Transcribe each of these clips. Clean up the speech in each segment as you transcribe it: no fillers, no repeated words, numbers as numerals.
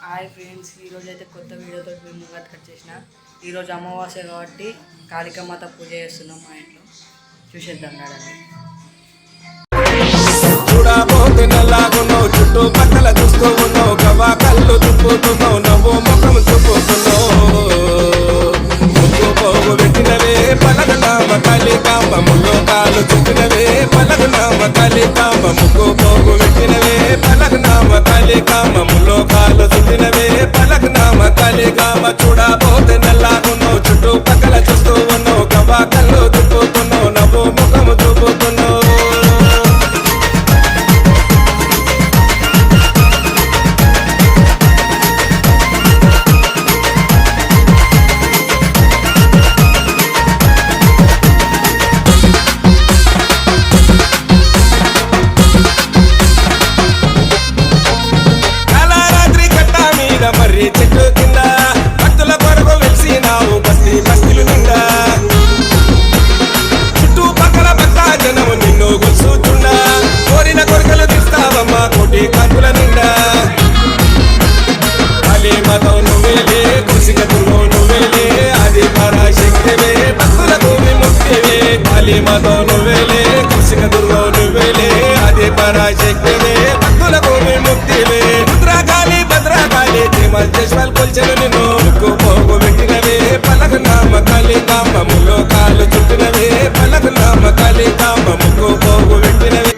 Hi friends, ఈరోజు అయితే కొత్త వీడియోతో మేము ముంగట్ వచ్చేసిన. ఈరోజు అమావాస్య కాబట్టి కాళికామాత పూజ చేస్తున్నాం మా ఇంట్లో. చూసేద్దాం కదండి. చూడబోతే నల్లాగున్నావు, చుట్టూ పక్కల చూస్తూ ఉన్నావు, గవా కళ్ళు తుప్పుతున్నావు, నవ్వు ముఖం తుప్పుతున్నావు. ముక్కు పోగు పెట్టినవే పలకనామ కాళికాంబ, ముల్లో కాలు చుట్టినవే పలకనామ కాళికాంబ, ముక్కు పోగు పెట్టినవే పలకనామ కాళికాంబ, ముల్లో కాలు చుట్టినవే పలకనామ కాళికాంబ. చూడబోతే నల్లాగున్నావు, చుట్టూ పక్కల చూస్తూ ఉన్నావు, గవా కళ్ళు తుప్పుతున్నావు, నవ్వు ముఖం తుప్పుతున్నావు. మర్రి చెట్టు కింద భక్తుల కొరకు వెలిసినావు, బస్తీ బస్తీలు నిండా చుట్టూ పక్కల భక్త జనము నిన్ను గుల్సుచున్నా, కోరిన కొరకలు తీస్తావమ్మా కోటి కాంతుల నిండా. కాళీ మాతం నువ్వేలే, కృషిక దుర్గం నువ్వేలే, ఆది పరాశక్తివే, భక్తులకు విముక్తివే. కాళీ మాతం నువ్వేలే, కృషిక దుర్గం నువ్వేలే, ఆది పరాశక్తివే, భక్తులకు విముక్తివే. రుద్రకాళి భద్రకాళి మల్చేశ్వర్ కొల్చెను నిన్ను, ముక్కు పోగు పెట్టినవే పలకనామ కాళికాంబ, ముల్లో కాలు చుట్టినవే పలకనామ కాళికాంబ, ముక్కు పోగు పెట్టినవే.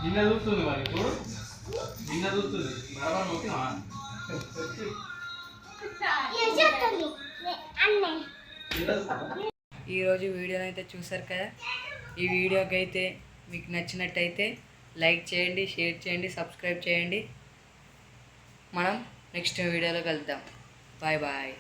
నిన్న చూస్తుంది మరి ఇప్పుడు నిన్న చూస్తుంది బరాబర్ మొక్కినా. ఈరోజు వీడియోని అయితే చూసారు కదా. ఈ వీడియోకి అయితే మీకు నచ్చినట్టయితే లైక్ చేయండి, షేర్ చేయండి, సబ్స్క్రైబ్ చేయండి. మనం నెక్స్ట్ వీడియోలో కలుద్దాం. Bye bye.